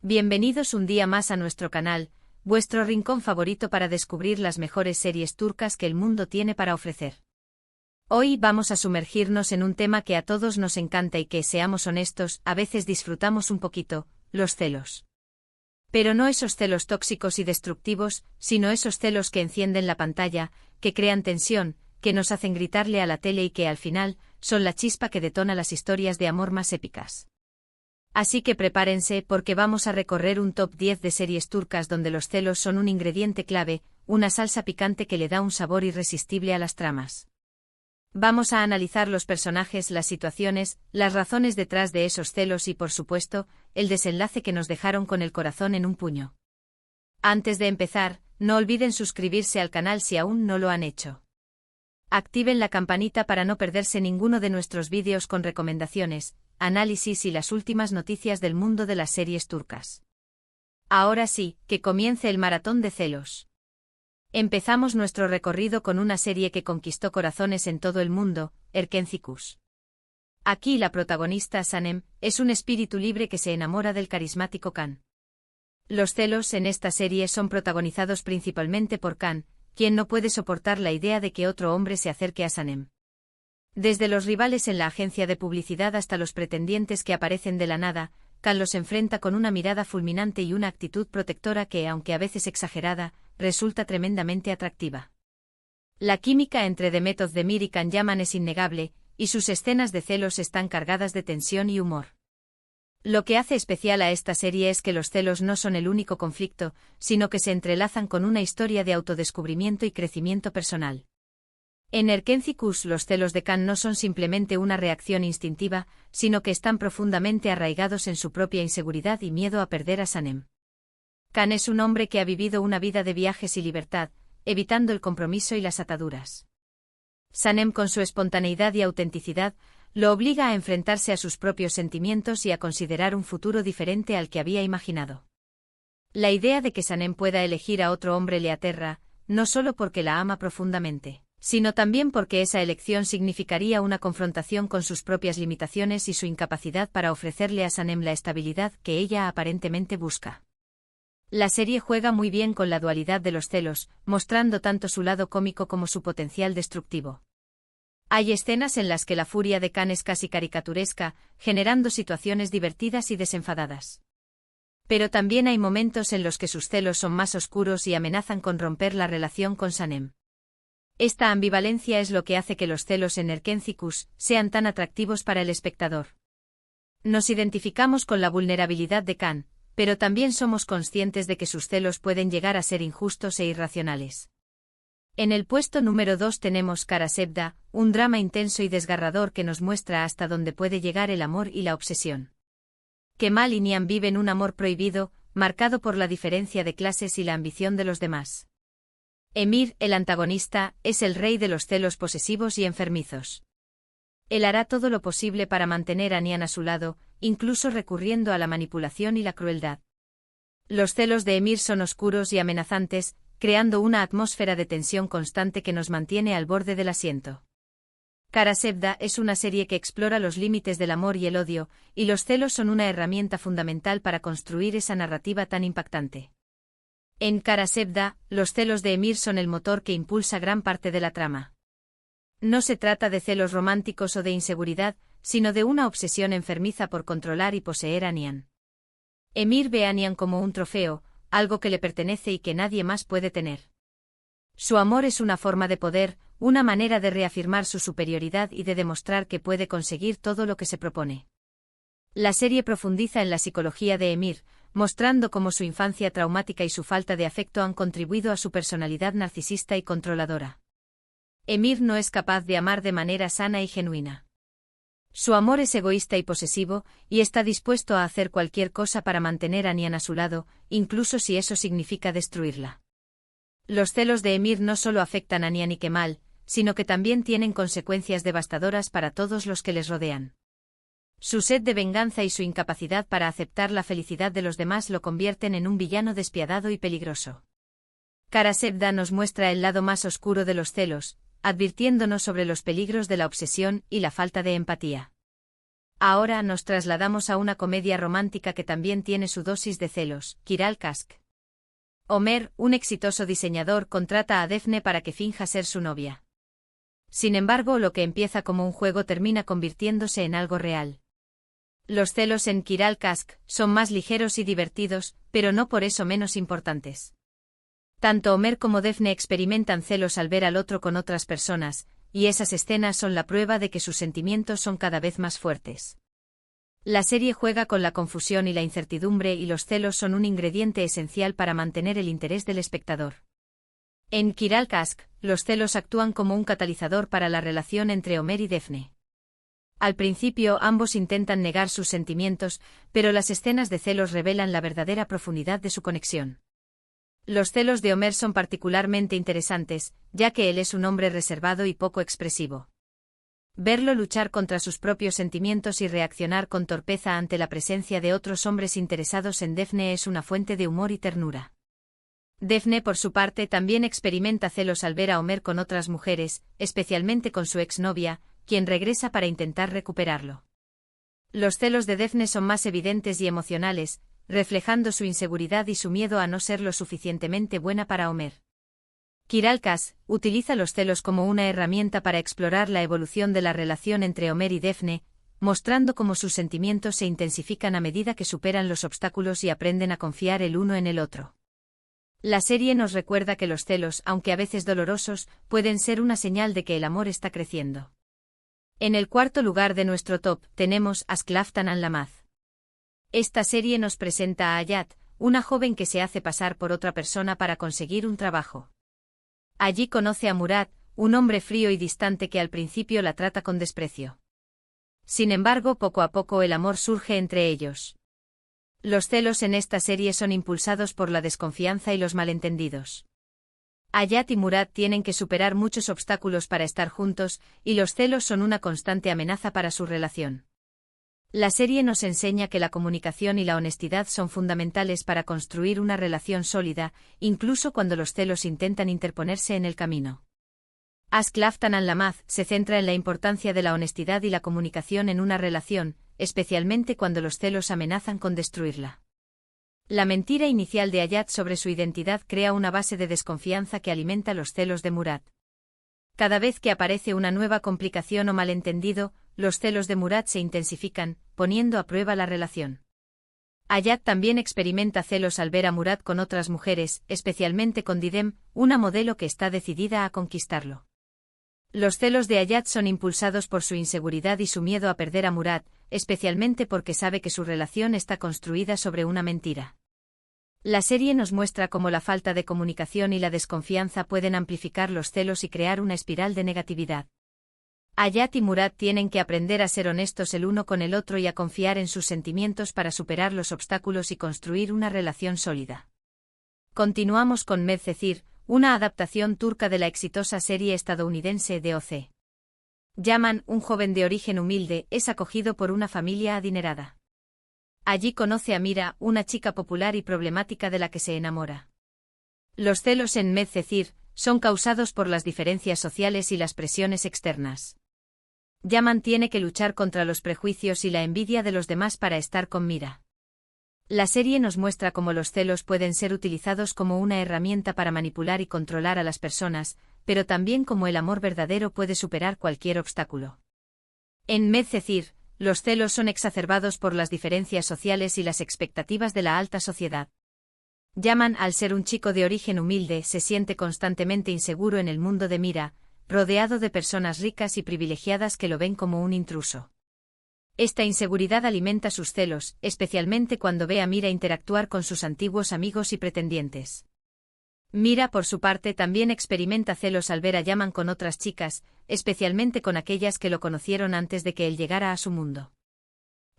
Bienvenidos un día más a nuestro canal, vuestro rincón favorito para descubrir las mejores series turcas que el mundo tiene para ofrecer. Hoy vamos a sumergirnos en un tema que a todos nos encanta y que, seamos honestos, a veces disfrutamos un poquito: los celos. Pero no esos celos tóxicos y destructivos, sino esos celos que encienden la pantalla, que crean tensión, que nos hacen gritarle a la tele y que al final son la chispa que detona las historias de amor más épicas. Así que prepárense, porque vamos a recorrer un top 10 de series turcas donde los celos son un ingrediente clave, una salsa picante que le da un sabor irresistible a las tramas. Vamos a analizar los personajes, las situaciones, las razones detrás de esos celos y, por supuesto, el desenlace que nos dejaron con el corazón en un puño. Antes de empezar, no olviden suscribirse al canal si aún no lo han hecho. Activen la campanita para no perderse ninguno de nuestros vídeos con recomendaciones, análisis y las últimas noticias del mundo de las series turcas. Ahora sí, que comience el maratón de celos. Empezamos nuestro recorrido con una serie que conquistó corazones en todo el mundo, Erkenci. Aquí la protagonista, Sanem, es un espíritu libre que se enamora del carismático Can. Los celos en esta serie son protagonizados principalmente por Can, quien no puede soportar la idea de que otro hombre se acerque a Sanem. Desde los rivales en la agencia de publicidad hasta los pretendientes que aparecen de la nada, Can los enfrenta con una mirada fulminante y una actitud protectora que, aunque a veces exagerada, resulta tremendamente atractiva. La química entre Demet Özdemir y Can Yaman es innegable, y sus escenas de celos están cargadas de tensión y humor. Lo que hace especial a esta serie es que los celos no son el único conflicto, sino que se entrelazan con una historia de autodescubrimiento y crecimiento personal. En Erkenci, los celos de Can no son simplemente una reacción instintiva, sino que están profundamente arraigados en su propia inseguridad y miedo a perder a Sanem. Can es un hombre que ha vivido una vida de viajes y libertad, evitando el compromiso y las ataduras. Sanem, con su espontaneidad y autenticidad, lo obliga a enfrentarse a sus propios sentimientos y a considerar un futuro diferente al que había imaginado. La idea de que Sanem pueda elegir a otro hombre le aterra, no solo porque la ama profundamente, sino también porque esa elección significaría una confrontación con sus propias limitaciones y su incapacidad para ofrecerle a Sanem la estabilidad que ella aparentemente busca. La serie juega muy bien con la dualidad de los celos, mostrando tanto su lado cómico como su potencial destructivo. Hay escenas en las que la furia de Can es casi caricaturesca, generando situaciones divertidas y desenfadadas. Pero también hay momentos en los que sus celos son más oscuros y amenazan con romper la relación con Sanem. Esta ambivalencia es lo que hace que los celos en Erkenci sean tan atractivos para el espectador. Nos identificamos con la vulnerabilidad de Can, pero también somos conscientes de que sus celos pueden llegar a ser injustos e irracionales. En el puesto número 2 tenemos Kara Sevda, un drama intenso y desgarrador que nos muestra hasta dónde puede llegar el amor y la obsesión. Kemal y Nihan viven un amor prohibido, marcado por la diferencia de clases y la ambición de los demás. Emir, el antagonista, es el rey de los celos posesivos y enfermizos. Él hará todo lo posible para mantener a Nihan a su lado, incluso recurriendo a la manipulación y la crueldad. Los celos de Emir son oscuros y amenazantes, creando una atmósfera de tensión constante que nos mantiene al borde del asiento. Kara Sevda es una serie que explora los límites del amor y el odio, y los celos son una herramienta fundamental para construir esa narrativa tan impactante. En Kara Sevda, los celos de Emir son el motor que impulsa gran parte de la trama. No se trata de celos románticos o de inseguridad, sino de una obsesión enfermiza por controlar y poseer a Nihan. Emir ve a Nihan como un trofeo, algo que le pertenece y que nadie más puede tener. Su amor es una forma de poder, una manera de reafirmar su superioridad y de demostrar que puede conseguir todo lo que se propone. La serie profundiza en la psicología de Emir, mostrando cómo su infancia traumática y su falta de afecto han contribuido a su personalidad narcisista y controladora. Emir no es capaz de amar de manera sana y genuina. Su amor es egoísta y posesivo, y está dispuesto a hacer cualquier cosa para mantener a Nihan a su lado, incluso si eso significa destruirla. Los celos de Emir no solo afectan a Nihan y Kemal, sino que también tienen consecuencias devastadoras para todos los que les rodean. Su sed de venganza y su incapacidad para aceptar la felicidad de los demás lo convierten en un villano despiadado y peligroso. Kara Sevda nos muestra el lado más oscuro de los celos, advirtiéndonos sobre los peligros de la obsesión y la falta de empatía. Ahora nos trasladamos a una comedia romántica que también tiene su dosis de celos, Kiral Kask. Homer, un exitoso diseñador, contrata a Daphne para que finja ser su novia. Sin embargo, lo que empieza como un juego termina convirtiéndose en algo real. Los celos en Kiral Kask son más ligeros y divertidos, pero no por eso menos importantes. Tanto Homer como Daphne experimentan celos al ver al otro con otras personas, y esas escenas son la prueba de que sus sentimientos son cada vez más fuertes. La serie juega con la confusión y la incertidumbre, y los celos son un ingrediente esencial para mantener el interés del espectador. En Kiral Kask, los celos actúan como un catalizador para la relación entre Homer y Daphne. Al principio ambos intentan negar sus sentimientos, pero las escenas de celos revelan la verdadera profundidad de su conexión. Los celos de Homer son particularmente interesantes, ya que él es un hombre reservado y poco expresivo. Verlo luchar contra sus propios sentimientos y reaccionar con torpeza ante la presencia de otros hombres interesados en Daphne es una fuente de humor y ternura. Daphne, por su parte, también experimenta celos al ver a Homer con otras mujeres, especialmente con su exnovia, quien regresa para intentar recuperarlo. Los celos de Daphne son más evidentes y emocionales, reflejando su inseguridad y su miedo a no ser lo suficientemente buena para Homer. Kiral Kask utiliza los celos como una herramienta para explorar la evolución de la relación entre Homer y Daphne, mostrando cómo sus sentimientos se intensifican a medida que superan los obstáculos y aprenden a confiar el uno en el otro. La serie nos recuerda que los celos, aunque a veces dolorosos, pueden ser una señal de que el amor está creciendo. En el cuarto lugar de nuestro top tenemos Ask Laftan and Lamaz. Esta serie nos presenta a Ayat, una joven que se hace pasar por otra persona para conseguir un trabajo. Allí conoce a Murad, un hombre frío y distante que al principio la trata con desprecio. Sin embargo, poco a poco el amor surge entre ellos. Los celos en esta serie son impulsados por la desconfianza y los malentendidos. Ayat y Murad tienen que superar muchos obstáculos para estar juntos, y los celos son una constante amenaza para su relación. La serie nos enseña que la comunicación y la honestidad son fundamentales para construir una relación sólida, incluso cuando los celos intentan interponerse en el camino. Ask Laftan and Lamaz se centra en la importancia de la honestidad y la comunicación en una relación, especialmente cuando los celos amenazan con destruirla. La mentira inicial de Ayat sobre su identidad crea una base de desconfianza que alimenta los celos de Murad. Cada vez que aparece una nueva complicación o malentendido, los celos de Murad se intensifican, poniendo a prueba la relación. Ayat también experimenta celos al ver a Murad con otras mujeres, especialmente con Didem, una modelo que está decidida a conquistarlo. Los celos de Ayat son impulsados por su inseguridad y su miedo a perder a Murad, especialmente porque sabe que su relación está construida sobre una mentira. La serie nos muestra cómo la falta de comunicación y la desconfianza pueden amplificar los celos y crear una espiral de negatividad. Ayat y Murad tienen que aprender a ser honestos el uno con el otro y a confiar en sus sentimientos para superar los obstáculos y construir una relación sólida. Continuamos con Medcezir, una adaptación turca de la exitosa serie estadounidense de O.C. Yaman, un joven de origen humilde, es acogido por una familia adinerada. Allí conoce a Mira, una chica popular y problemática de la que se enamora. Los celos en Medcezir son causados por las diferencias sociales y las presiones externas. Yaman tiene que luchar contra los prejuicios y la envidia de los demás para estar con Mira. La serie nos muestra cómo los celos pueden ser utilizados como una herramienta para manipular y controlar a las personas, pero también cómo el amor verdadero puede superar cualquier obstáculo. En Medcezir, los celos son exacerbados por las diferencias sociales y las expectativas de la alta sociedad. Yaman, al ser un chico de origen humilde, se siente constantemente inseguro en el mundo de Mira, rodeado de personas ricas y privilegiadas que lo ven como un intruso. Esta inseguridad alimenta sus celos, especialmente cuando ve a Mira interactuar con sus antiguos amigos y pretendientes. Mira, por su parte, también experimenta celos al ver a Yaman con otras chicas, especialmente con aquellas que lo conocieron antes de que él llegara a su mundo.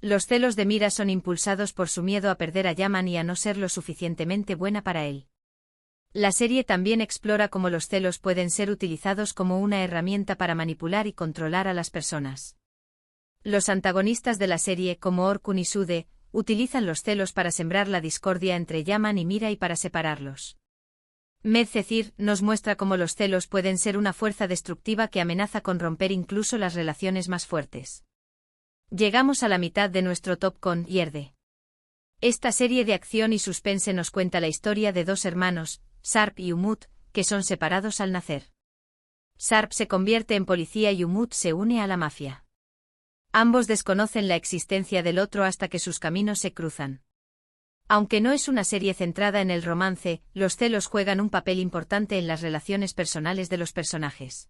Los celos de Mira son impulsados por su miedo a perder a Yaman y a no ser lo suficientemente buena para él. La serie también explora cómo los celos pueden ser utilizados como una herramienta para manipular y controlar a las personas. Los antagonistas de la serie, como Orkun y Sude, utilizan los celos para sembrar la discordia entre Yaman y Mira y para separarlos. Medcezir nos muestra cómo los celos pueden ser una fuerza destructiva que amenaza con romper incluso las relaciones más fuertes. Llegamos a la mitad de nuestro top con Yerde. Esta serie de acción y suspense nos cuenta la historia de dos hermanos, Sarp y Umut, que son separados al nacer. Sarp se convierte en policía y Umut se une a la mafia. Ambos desconocen la existencia del otro hasta que sus caminos se cruzan. Aunque no es una serie centrada en el romance, los celos juegan un papel importante en las relaciones personales de los personajes.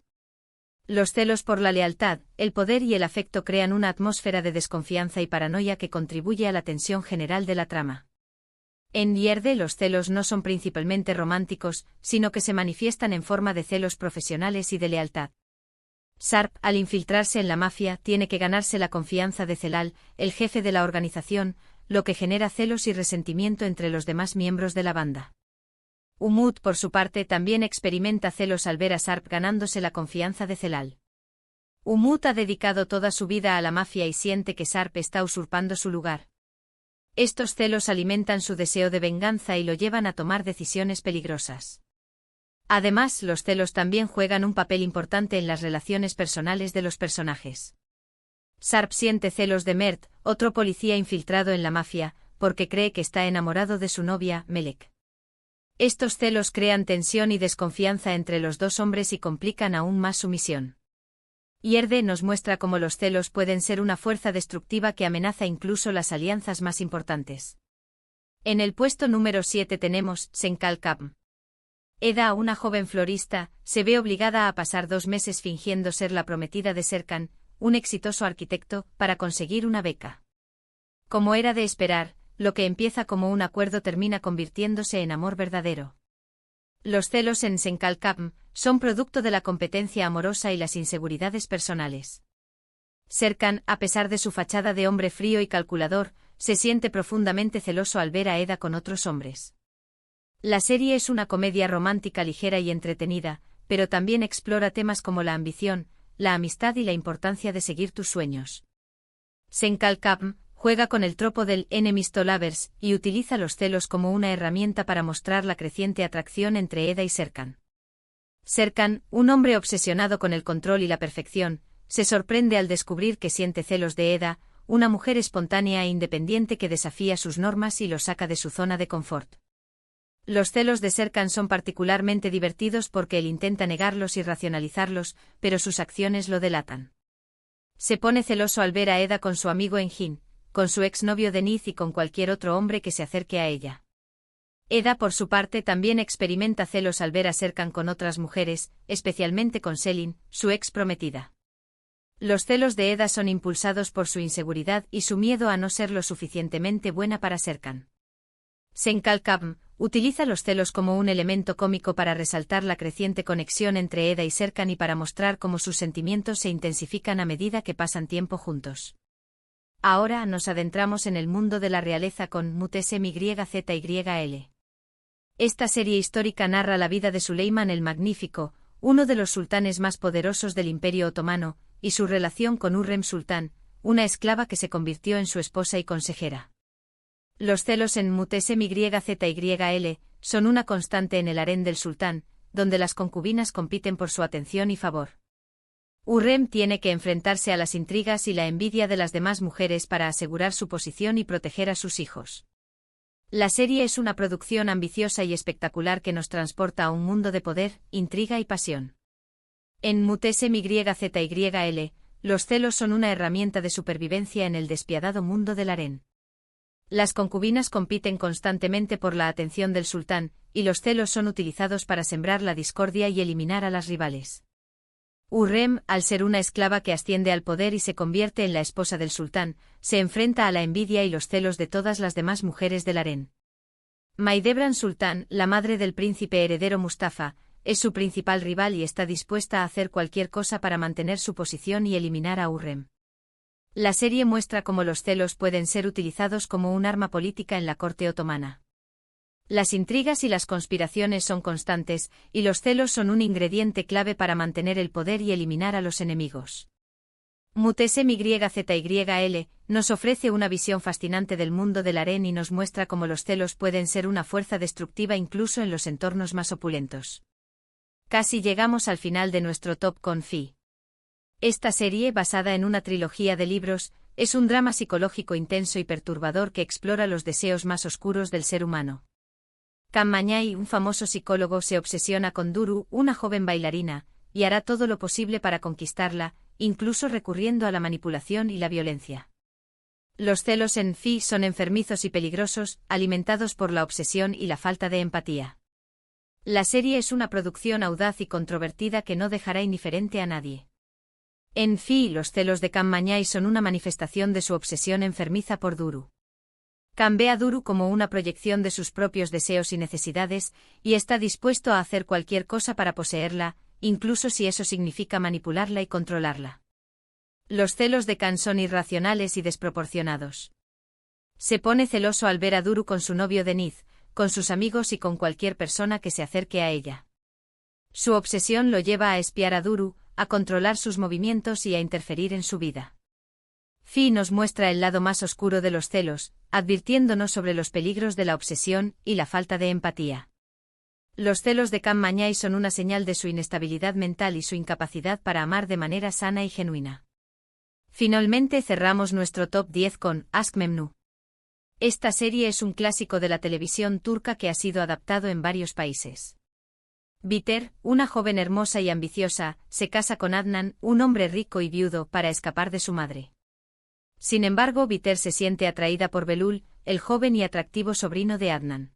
Los celos por la lealtad, el poder y el afecto crean una atmósfera de desconfianza y paranoia que contribuye a la tensión general de la trama. En Yerde los celos no son principalmente románticos, sino que se manifiestan en forma de celos profesionales y de lealtad. Sarp, al infiltrarse en la mafia, tiene que ganarse la confianza de Celal, el jefe de la organización, lo que genera celos y resentimiento entre los demás miembros de la banda. Umut, por su parte, también experimenta celos al ver a Sarp ganándose la confianza de Celal. Umut ha dedicado toda su vida a la mafia y siente que Sarp está usurpando su lugar. Estos celos alimentan su deseo de venganza y lo llevan a tomar decisiones peligrosas. Además, los celos también juegan un papel importante en las relaciones personales de los personajes. Sarp siente celos de Mert, otro policía infiltrado en la mafia, porque cree que está enamorado de su novia, Melek. Estos celos crean tensión y desconfianza entre los dos hombres y complican aún más su misión. Yerde nos muestra cómo los celos pueden ser una fuerza destructiva que amenaza incluso las alianzas más importantes. En el puesto número 7 tenemos Senkalkam. Eda, una joven florista, se ve obligada a pasar 2 meses fingiendo ser la prometida de Serkan, un exitoso arquitecto, para conseguir una beca. Como era de esperar, lo que empieza como un acuerdo termina convirtiéndose en amor verdadero. Los celos en Senkalkam son producto de la competencia amorosa y las inseguridades personales. Serkan, a pesar de su fachada de hombre frío y calculador, se siente profundamente celoso al ver a Eda con otros hombres. La serie es una comedia romántica ligera y entretenida, pero también explora temas como la ambición, la amistad y la importancia de seguir tus sueños. Senkalkam juega con el tropo del enemies to lovers y utiliza los celos como una herramienta para mostrar la creciente atracción entre Eda y Serkan. Serkan, un hombre obsesionado con el control y la perfección, se sorprende al descubrir que siente celos de Eda, una mujer espontánea e independiente que desafía sus normas y lo saca de su zona de confort. Los celos de Serkan son particularmente divertidos porque él intenta negarlos y racionalizarlos, pero sus acciones lo delatan. Se pone celoso al ver a Eda con su amigo Engin, con su exnovio Deniz y con cualquier otro hombre que se acerque a ella. Eda, por su parte, también experimenta celos al ver a Serkan con otras mujeres, especialmente con Selin, su ex prometida. Los celos de Eda son impulsados por su inseguridad y su miedo a no ser lo suficientemente buena para Serkan. Senkalkam utiliza los celos como un elemento cómico para resaltar la creciente conexión entre Eda y Serkan y para mostrar cómo sus sentimientos se intensifican a medida que pasan tiempo juntos. Ahora nos adentramos en el mundo de la realeza con Mutesim YZYL. Esta serie histórica narra la vida de Süleyman el Magnífico, uno de los sultanes más poderosos del Imperio Otomano, y su relación con Hürrem Sultán, una esclava que se convirtió en su esposa y consejera. Los celos en Mutesim YZYL son una constante en el harén del sultán, donde las concubinas compiten por su atención y favor. Hürrem tiene que enfrentarse a las intrigas y la envidia de las demás mujeres para asegurar su posición y proteger a sus hijos. La serie es una producción ambiciosa y espectacular que nos transporta a un mundo de poder, intriga y pasión. En Mutesim YZYL, los celos son una herramienta de supervivencia en el despiadado mundo del harén. Las concubinas compiten constantemente por la atención del sultán, y los celos son utilizados para sembrar la discordia y eliminar a las rivales. Hürrem, al ser una esclava que asciende al poder y se convierte en la esposa del sultán, se enfrenta a la envidia y los celos de todas las demás mujeres del harén. Mahidevran Sultán, la madre del príncipe heredero Mustafa, es su principal rival y está dispuesta a hacer cualquier cosa para mantener su posición y eliminar a Hürrem. La serie muestra cómo los celos pueden ser utilizados como un arma política en la corte otomana. Las intrigas y las conspiraciones son constantes, y los celos son un ingrediente clave para mantener el poder y eliminar a los enemigos. Mutesim YZYL nos ofrece una visión fascinante del mundo del harén y nos muestra cómo los celos pueden ser una fuerza destructiva incluso en los entornos más opulentos. Casi llegamos al final de nuestro top con Fi. Esta serie, basada en una trilogía de libros, Es un drama psicológico intenso y perturbador que explora los deseos más oscuros del ser humano. Can Mañay, un famoso psicólogo, se obsesiona con Duru, una joven bailarina, y hará todo lo posible para conquistarla, incluso recurriendo a la manipulación y la violencia. Los celos en Phi son enfermizos y peligrosos, alimentados por la obsesión y la falta de empatía. La serie es una producción audaz y controvertida que no dejará indiferente a nadie. En Phi, los celos de Can Mañay son una manifestación de su obsesión enfermiza por Duru. Can ve a Duru como una proyección de sus propios deseos y necesidades, y está dispuesto a hacer cualquier cosa para poseerla, incluso si eso significa manipularla y controlarla. Los celos de Can son irracionales y desproporcionados. Se pone celoso al ver a Duru con su novio Deniz, con sus amigos y con cualquier persona que se acerque a ella. Su obsesión lo lleva a espiar a Duru, a controlar sus movimientos y a interferir en su vida. Phi nos muestra el lado más oscuro de los celos, advirtiéndonos sobre los peligros de la obsesión y la falta de empatía. Los celos de Can Mañay son una señal de su inestabilidad mental y su incapacidad para amar de manera sana y genuina. Finalmente cerramos nuestro top 10 con Aşk Memnu. Esta serie es un clásico de la televisión turca que ha sido adaptado en varios países. Biter, una joven hermosa y ambiciosa, se casa con Adnan, un hombre rico y viudo, para escapar de su madre. Sin embargo, Biter se siente atraída por Belul, el joven y atractivo sobrino de Adnan.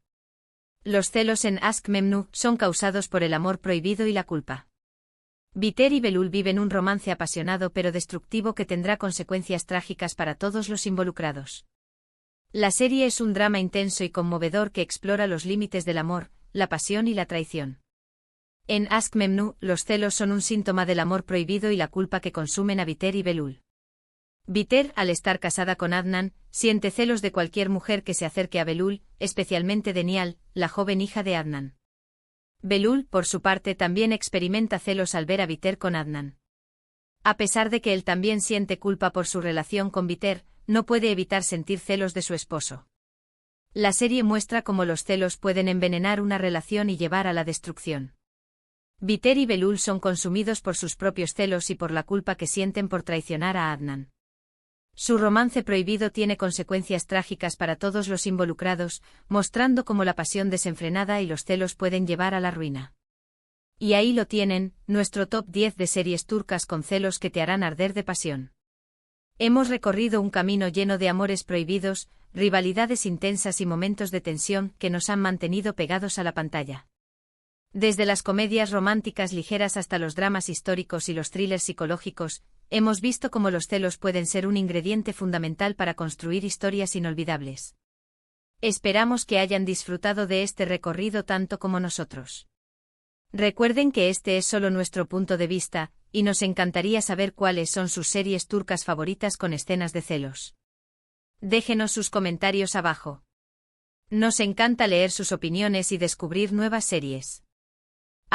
Los celos en Aşk Memnu son causados por el amor prohibido y la culpa. Biter y Belul viven un romance apasionado pero destructivo que tendrá consecuencias trágicas para todos los involucrados. La serie es un drama intenso y conmovedor que explora los límites del amor, la pasión y la traición. En Aşk Memnu, los celos son un síntoma del amor prohibido y la culpa que consumen a Biter y Belul. Biter, al estar casada con Adnan, siente celos de cualquier mujer que se acerque a Belul, especialmente de Nial, la joven hija de Adnan. Belul, por su parte, también experimenta celos al ver a Biter con Adnan. A pesar de que él también siente culpa por su relación con Biter, no puede evitar sentir celos de su esposo. La serie muestra cómo los celos pueden envenenar una relación y llevar a la destrucción. Biter y Belul son consumidos por sus propios celos y por la culpa que sienten por traicionar a Adnan. Su romance prohibido tiene consecuencias trágicas para todos los involucrados, mostrando cómo la pasión desenfrenada y los celos pueden llevar a la ruina. Y ahí lo tienen, nuestro top 10 de series turcas con celos que te harán arder de pasión. Hemos recorrido un camino lleno de amores prohibidos, rivalidades intensas y momentos de tensión que nos han mantenido pegados a la pantalla. Desde las comedias románticas ligeras hasta los dramas históricos y los thrillers psicológicos, hemos visto cómo los celos pueden ser un ingrediente fundamental para construir historias inolvidables. Esperamos que hayan disfrutado de este recorrido tanto como nosotros. Recuerden que este es solo nuestro punto de vista, y nos encantaría saber cuáles son sus series turcas favoritas con escenas de celos. Déjenos sus comentarios abajo. Nos encanta leer sus opiniones y descubrir nuevas series.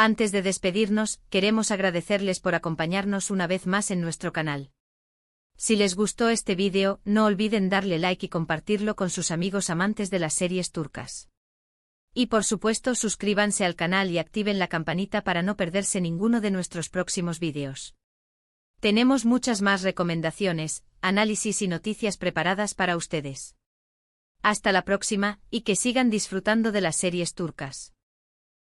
Antes de despedirnos, queremos agradecerles por acompañarnos una vez más en nuestro canal. Si les gustó este vídeo, no olviden darle like y compartirlo con sus amigos amantes de las series turcas. Y por supuesto suscríbanse al canal y activen la campanita para no perderse ninguno de nuestros próximos vídeos. Tenemos muchas más recomendaciones, análisis y noticias preparadas para ustedes. Hasta la próxima, y que sigan disfrutando de las series turcas.